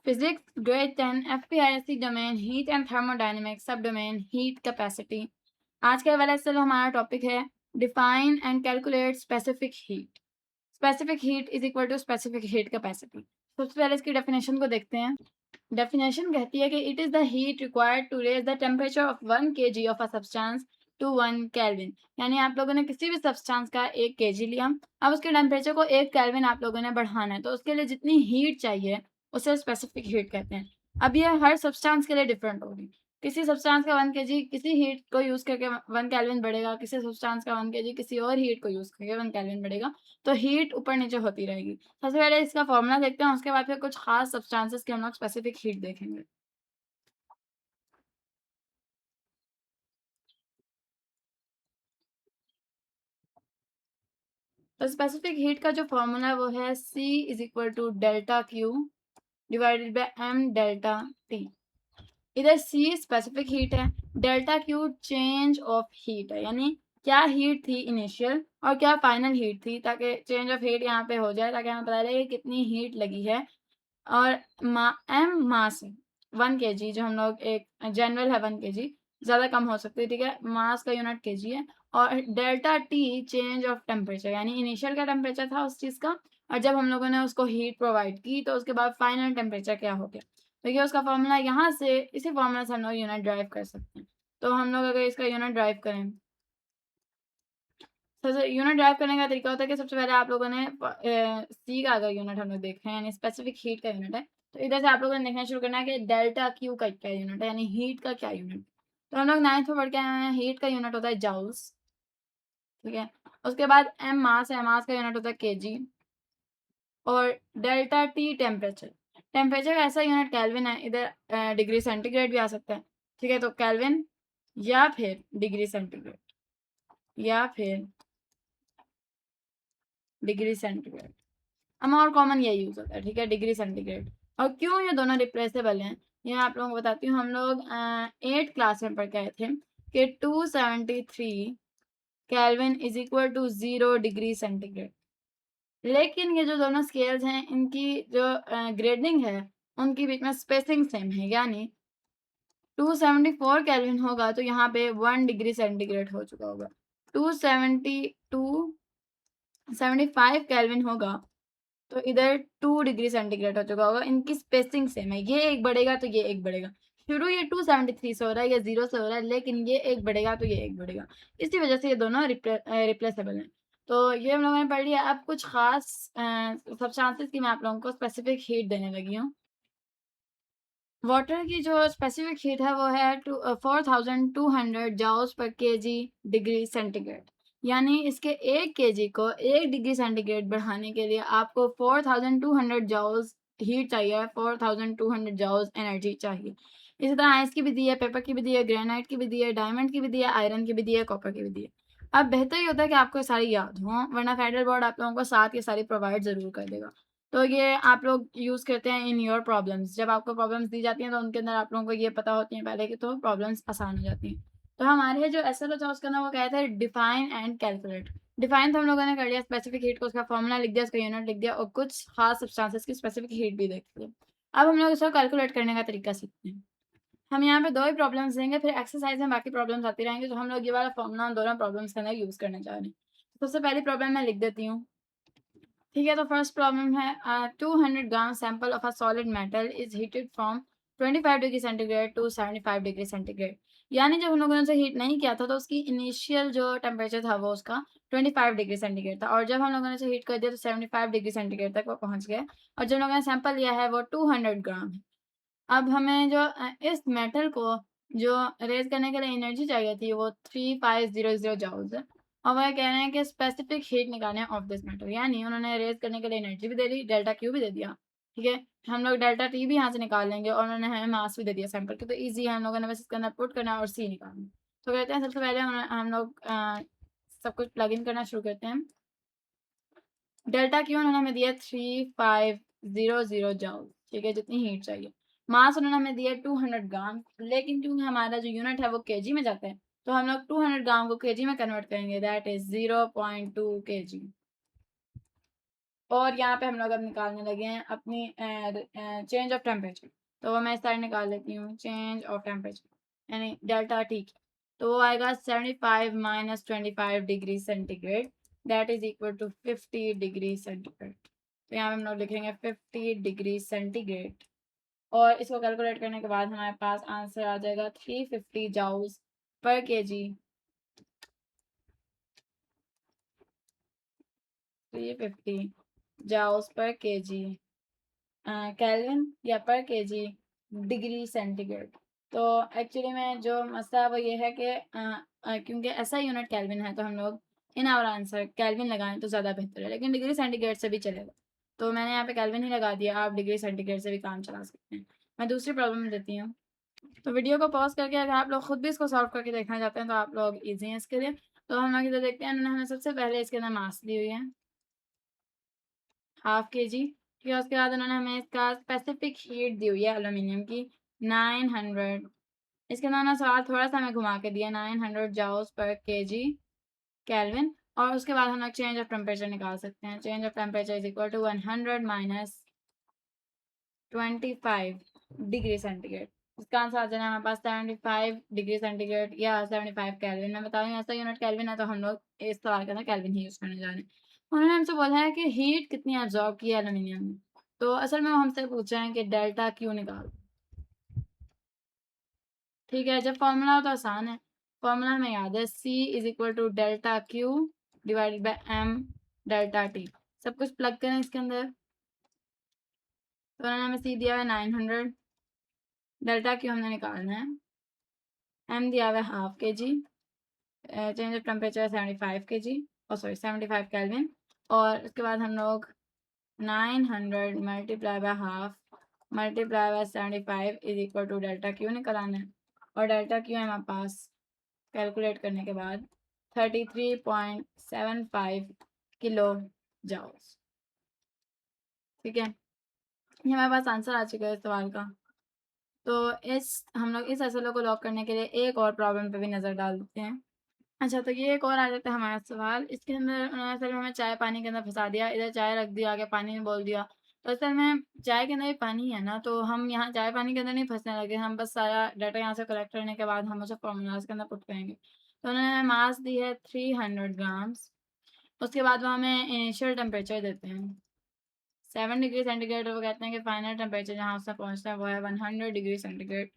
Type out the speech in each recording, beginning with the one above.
Physics, grade 10, FPIC domain, heat and thermodynamics, subdomain, heat capacity. आज का वाला चलो हमारा टॉपिक है define and calculate specific heat. Specific heat is equal to specific heat capacity. सबसे पहले इसकी डेफिनेशन को देखते हैं. डेफिनेशन कहती है कि it is the heat required to raise the temperature of 1 kg of a substance to 1 kelvin. यानी आप लोगों ने किसी भी सब्सटेंस का 1 kg लिया, अब उसके टेम्परेचर को 1 केल्विन आप लोगों ने बढ़ाना है, तो उसके लिए जितनी हीट चाहिए उसे स्पेसिफिक हीट कहते हैं. अब ये हर सब्सटेंस के लिए डिफरेंट होगी. किसी सब्सटेंस का 1 kg किसी हीट को यूज करके 1 केल्विन बढ़ेगा, किसी सब्सटेंस का 1 kg किसी और हीट को यूज करके 1 केल्विन बढ़ेगा. तो हीट ऊपर नीचे होती रहेगी. सबसे पहले इसका फॉर्मूला देखते हैं, उसके बाद फिर कुछ खास सब्सटेंसेस की हम लोग स्पेसिफिक हीट देखेंगे. तो स्पेसिफिक हीट का जो फॉर्मूला है वो है C is equal to delta Q divided by M delta T. इधर C स्पेसिफिक हीट है, delta Q change of heat है, यानी क्या हीट थी इनिशियल और क्या फाइनल हीट थी, ताकि चेंज ऑफ हीट यहाँ पे हो जाए, ताकि हमें पता लगे कितनी हीट लगी है. और एम मास है 1 kg, जो हम लोग एक जनरल है 1 kg, ज़्यादा कम हो सकती है, ठीक है. मास का यूनिट kg है. और delta T change of temperature, यानी इनिशियल का टेम्परेचर था उस चीज़ का, और जब हम लोगों ने उसको हीट प्रोवाइड की तो उसके बाद फाइनल टेम्परेचर क्या हो गया. तो ये उसका फॉर्मूला, यहाँ से इसी फॉर्मूला से हम लोग यूनिट ड्राइव कर सकते हैं. तो हम लोग अगर इसका यूनिट ड्राइव करें, सबसे यूनिट ड्राइव करने का तरीका होता है कि सबसे पहले आप लोगों ने सी का अगर यूनिट हम लोग देख रहे हैं, यानी स्पेसिफिक हीट का यूनिट है, तो इधर से आप लोगों ने देखना शुरू करना है कि डेल्टा क्यू का क्या यूनिट है, यानी हीट का क्या यूनिट. तो हम लोग 9th में पढ़ के आए हैं, हीट का यूनिट होता है जाउल्स, ठीक है. उसके बाद एम मास है, मास का यूनिट होता है केजी. और डेल्टा टी टेम्परेचर, टेम्परेचर का ऐसा यूनिट केल्विन है, इधर डिग्री सेंटीग्रेड भी आ सकता है, ठीक है. तो केल्विन या फिर डिग्री सेंटीग्रेड या फिर डिग्री सेंटीग्रेड, हम और कॉमन यही यूज होता है, ठीक है, डिग्री सेंटीग्रेड. और क्यों ये दोनों रिप्लेसेबल हैं, ये आप लोगों को बताती हूँ. हम लोग 8th क्लास में पढ़ के आए थे कि 273 kelvin is equal to 0 degree centigrade. लेकिन ये जो दोनों स्केल्स हैं, इनकी जो ग्रेडिंग है, उनके बीच में स्पेसिंग सेम है, यानी 274 केल्विन होगा तो यहाँ पे 1 डिग्री सेंटीग्रेड हो चुका होगा. 275 केल्विन होगा तो इधर 2 डिग्री सेंटीग्रेड हो चुका होगा. इनकी स्पेसिंग सेम है, ये एक बढ़ेगा तो ये एक बढ़ेगा. शुरू ये 273 से हो रहा है, ये 0 से हो रहा है, लेकिन ये एक बढ़ेगा तो ये एक बढ़ेगा. इसी वजह से ये दोनों रिप्लेसेबल हैं. तो ये हम लोगों ने पढ़ लिया. अब कुछ खास सब्सटेंसेस की मैं आप लोगों को स्पेसिफिक हीट देने लगी हूँ. वाटर की जो स्पेसिफिक हीट है वो है 4200 जाउल्स पर केजी डिग्री सेंटीग्रेड. यानी इसके 1 kg को 1 डिग्री सेंटीग्रेड बढ़ाने के लिए आपको 4200 जाउल्स हीट चाहिए, 4200 जाउल्स एनर्जी चाहिए. इसी तरह आइस की भी दी है, पेपर की भी दी है, ग्रेनाइट की भी दी है, डायमंड की भी दी है, आयरन की भी दी है, कॉपर की भी दी है. अब बेहतर ही होता है कि आपको सारी याद हो, वरना फेडरल बोर्ड आप लोगों को साथ ये सारी प्रोवाइड ज़रूर कर देगा. तो ये आप लोग यूज़ करते हैं इन योर प्रॉब्लम्स. जब आपको प्रॉब्लम्स दी जाती हैं तो उनके अंदर आप लोगों को ये पता होती हैं पहले कि, तो प्रॉब्लम्स आसान हो जाती हैं. तो हमारे जो एसएल था उसका ना वो कहते हैं डिफाइन एंड कैलकुलेट. डिफाइन तो हम लोगों ने कर लिया, स्पेसिफिक हीट को उसका फॉर्मूला लिख दिया, उसका यूनिट लिख दिया, और कुछ खास सब्सटेंसेस की स्पेसिफिक हीट भी देख लिया. अब हम लोग इसको कैलकुलेट करने का तरीका सीखते हैं. हम यहाँ पे 2 ही प्रॉब्लम्स देंगे, फिर एक्सरसाइज में बाकी प्रॉब्लम्स आती रहेंगी. तो हम लोग ये वाला फॉर्मूला उन दोनों प्रॉब्लम्स के अंदर यूज़ करने जा रहे हैं. सबसे पहली प्रॉब्लम मैं लिख देती हूँ, ठीक है. तो फर्स्ट प्रॉब्लम है 200 gram sample of a solid metal is heated from 25 degree centigrade to 75 degree centigrade. यानी जब हम लोगों ने उसे हीट नहीं किया था तो उसकी इनिशियल जो टेम्परेचर था वो उसका 25 डिग्री सेंटीग्रेड था, और जब हम लोगों ने उसे हीट कर दिया तो 75 डिग्री सेंटीग्रेड तक वो पहुंच गया. और जो लोगों ने सैंपल लिया है वो 200 ग्राम है. अब हमें जो इस मेटल को जो रेज करने के लिए एनर्जी चाहिए थी वो 3500 जाउल्स है. और वह कह रहे हैं कि स्पेसिफिक हीट निकालें ऑफ दिस मेटल, यानी उन्होंने रेज करने के लिए एनर्जी भी दे दी, डेल्टा क्यू भी दे दिया, ठीक है. हम लोग डेल्टा टी भी यहाँ से निकाल लेंगे, और उन्होंने हमें मास भी दे दिया सैंपल के. तो ईजी है, हम लोगों ने बस इसके अंदर पुट करना है और सी निकालना. तो कहते हैं सबसे पहले हम लोग सब कुछ प्लग इन करना शुरू करते हैं. डेल्टा क्यू उन्होंने हमें दिया 3500 जाउल, ठीक है, जितनी हीट चाहिए. मास उन्होंने हमें दिया 200 ग्राम, लेकिन क्योंकि हमारा जो यूनिट है वो केजी में जाता है, तो हम लोग 200 ग्राम को केजी में कन्वर्ट करेंगे, दैट इज 0.2 kg. और यहाँ पे हम लोग अब निकालने लगे हैं अपनी चेंज ऑफ टेम्परेचर। तो वो मैं इस साइड निकाल लेती हूँ, चेंज ऑफ टेम्परेचर यानी डेल्टा टी की। तो वो आएगा 75 minus 25 degree centigrade, that is equal to 50 degree centigrade. तो यहाँ पे हम लोग लिखेंगे 50 डिग्री सेंटीग्रेड, और इसको कैलकुलेट करने के बाद हमारे पास आंसर आ जाएगा 350 जाउल्स पर केजी। 350 जाउल्स पर केजी केल्विन या पर केजी डिग्री सेंटीग्रेड। तो एक्चुअली में जो मसला है वो ये है कि क्योंकि ऐसा यूनिट केल्विन है तो हम लोग इन आवर आंसर केल्विन लगाएं तो ज़्यादा बेहतर है, लेकिन डिग्री सेंटीग्रेड से भी चलेगा। तो मैंने यहाँ पे केल्विन ही लगा दिया, आप डिग्री सेंटीग्रेड से भी काम चला सकते हैं। मैं दूसरी प्रॉब्लम देती हूँ। तो वीडियो को पॉज करके अगर आप लोग खुद भी इसको सॉल्व करके देखना चाहते हैं तो आप लोग ईजी हैं इसके लिए। तो हम लोग इधर देखते हैं, उन्होंने हमें सबसे पहले इसके अंदर मास दी हुई है ½ kg। ठीक है, उसके बाद उन्होंने हमें इसका स्पेसिफिक हीट दी हुई है एलुमिनियम की 900। इसके अंदर उन्होंने सवाल थोड़ा सा हमें घुमा के दिया 900 जाउल्स पर केजी केल्विन। और उसके बाद हम लोग चेंज ऑफ टेम्परेचर निकाल सकते हैं। Change of temperature is equal to 100 minus 25 degree centigrade. इसका आंसर आ जाना हमारे पास 75 डिग्री सेंटीग्रेड या 75 केल्विन। मैं बता रही हूँ ऐसा यूनिट केल्विन है तो हम लोग इस सवाल के अंदर केल्विन ही यूज़ करने जा रहे हैं। उन्होंने हमसे बोला है कि हीट कितनी एब्जॉर्ब की है एल्यूमिनियम में। तो असल में वो हमसे पूछ रहे हैं कि डेल्टा क्यू निकाल। ठीक है, जब फॉर्मूला हो तो आसान है। फॉर्मूला हमें याद है, C is equal to delta Q divided by M delta T. सब कुछ प्लग करें इसके अंदर। तो उन्होंने हमें C दिया है 900, डेल्टा क्यू हमने निकालना है, एम दिया हुआ है ½ kg, change of temperature 75 kg और सॉरी 75 केल्विन। और उसके बाद हम लोग 900 multiply by half multiply by 75 is equal to delta Q निकालना है। और डेल्टा क्यू है हमारे पास कैलकुलेट करने के बाद 33.75 किलो जाउल्स। ठीक है, ये हमारे पास आंसर आ चुका है इस सवाल का। तो हम लोग इस एसएलओ को लॉक करने के लिए एक और प्रॉब्लम पे भी नज़र डाल देते हैं। अच्छा, तो ये एक और आ जाता है हमारा सवाल। इसके अंदर उन्होंने असल में हमें चाय पानी के अंदर फंसा दिया, इधर चाय रख दिया, आगे पानी में बोल दिया। तो असल में चाय के अंदर भी पानी है ना, तो हम यहाँ चाय पानी के अंदर नहीं फंसने लगे, हम बस सारा डाटा यहाँ से कलेक्ट करने के बाद हम उसे फॉर्मूलाज के अंदर पुट करेंगे। तो उन्होंने हमें मास दी है 300 ग्राम्स। उसके बाद वो हमें इनिशियल टेम्परेचर देते हैं 7 डिग्री सेंटीग्रेड, और वो कहते हैं कि फाइनल टेम्परेचर जहाँ उसने पहुँचना है वो है 100 डिग्री सेंटीग्रेड।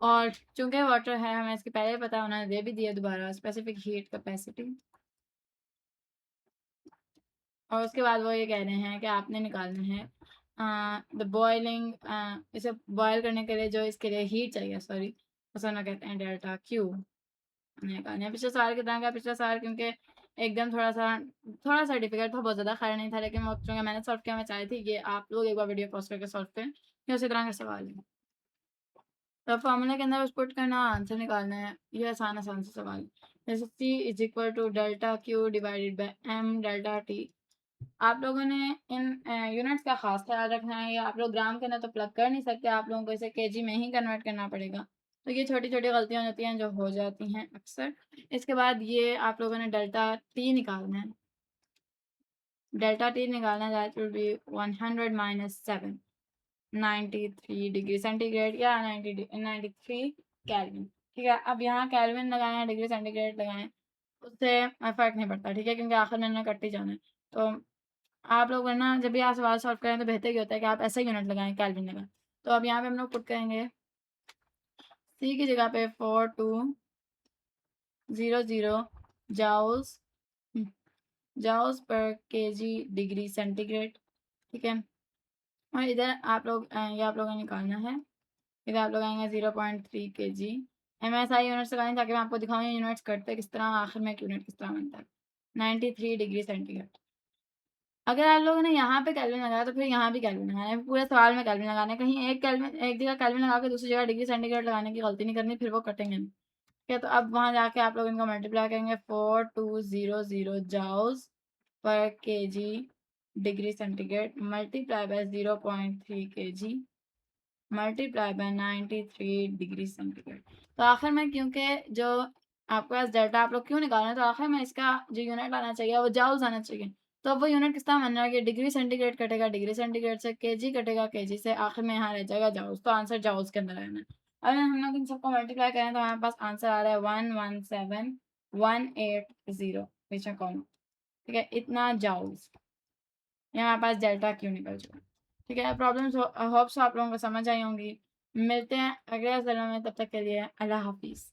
और चूंकि वाटर है, हमें इसके पहले पता, उन्होंने दे भी दिया दोबारा स्पेसिफिक हीट कैपेसिटी। और उसके बाद वो ये कह रहे हैं कि आपने निकालना है द बॉइलिंग, इसे बॉयल करने के लिए जो इसके लिए हीट चाहिए, सॉरी उसे ना कहते हैं डेल्टा क्यू निकालना है। पिछले साल की तरह का पिछला साल क्योंकि एकदम थोड़ा सा डिफिकल्ट था, बहुत ज़्यादा खैर नहीं था, लेकिन वो चूँकि मैंने सॉल्व किया, मैं चाहती थी कि आप लोग एक बार वीडियो पॉज करके सॉल्व करें, ये उसी तरह का सवाल है। तो फॉर्मूला के अंदर बस पुट करना, आंसर निकालना है। ये आसान आसान से सवाल है। जैसे C is equal to delta Q divided by M delta T. आप लोगों ने इन यूनिट्स का खास ख्याल रखना है। या आप लोग ग्राम के अंदर तो प्लग कर नहीं सकते, आप लोगों को इसे केजी में ही कन्वर्ट करना पड़ेगा। तो ये छोटी छोटी गलतियाँ होती हैं जो हो जाती हैं अक्सर। इसके बाद ये आप लोगों ने डेल्टा टी निकालना है। डेल्टा टी निकालना है, that will be 100 minus 7 93 degree centigrade या 93 केल्विन। ठीक है, अब यहाँ केल्विन लगाएं डिग्री सेंटीग्रेड लगाएं, उससे फ़र्क नहीं पड़ता। ठीक है, क्योंकि आखिर में कट ही जाना है। तो आप लोग वरना जब भी आप सवाल सॉल्व करें तो बेहतर ही होता है कि आप ऐसा यूनिट लगाएं, केल्विन लगाएं। तो अब यहाँ पे हम लोग पुट करेंगे C की जगह पे 4200 जाउल्स जाउल्स पर केजी डिग्री सेंटीग्रेड। ठीक है, और इधर आप लोग ये आप लोगों ने निकालना है। इधर आप लोग आएंगे 0.3 kg। MSI यूनिट्स लगाएंगे ताकि मैं आपको दिखाऊँ ये यूनिट्स कटते किस तरह, आखिर में एक यूनिट किस तरह बनता है। 93 डिग्री सेंटीग्रेड। अगर आप लोगों ने यहाँ पे केल्विन लगाया तो फिर यहाँ भी केल्विन लगाना है, पूरे सवाल में केल्विन लगाना है। कहीं एक जगह केल्विन लगा के दूसरी जगह डिग्री सेंटीग्रेड लगाने की गलती नहीं करनी, फिर वो कटेंगे नहीं। ठीक है, तो अब वहाँ जाके आप लोग इनको मल्टीप्लाई करेंगे 4200 जाउल्स पर KG degree centigrade multiply by 0.3 kg multiply by 93 degree centigrade. तो आखिर में क्योंकि जो आपके पास डेल्टा आप लोग क्यों निकाल रहे हैं, तो आखिर में इसका जो यूनिट आना चाहिए वो जाउल्स आना चाहिए। तो अब वो यूनिट किस तरह बनना है कि डिग्री सेंटीग्रेड कटेगा डिग्री सेंटीग्रेड से, केजी कटेगा केजी से, आखिर में यहाँ रह जाएगा जाउस। तो आंसर जाउस के अंदर आना है। अगर हम लोग इन सबको मल्टीप्लाई करें तो हमारे पास आंसर आ रहा है 117,180 बीच में कॉमा, ठीक है, इतना जाउस। ये हमारे पास डेल्टा क्यू निकल चुका है। ठीक है, प्रॉब्लम्स होप्स आप लोगों को समझ आई होंगी। मिलते हैं अगले सलों में, तब तक के लिए अल्लाह हाफिज़।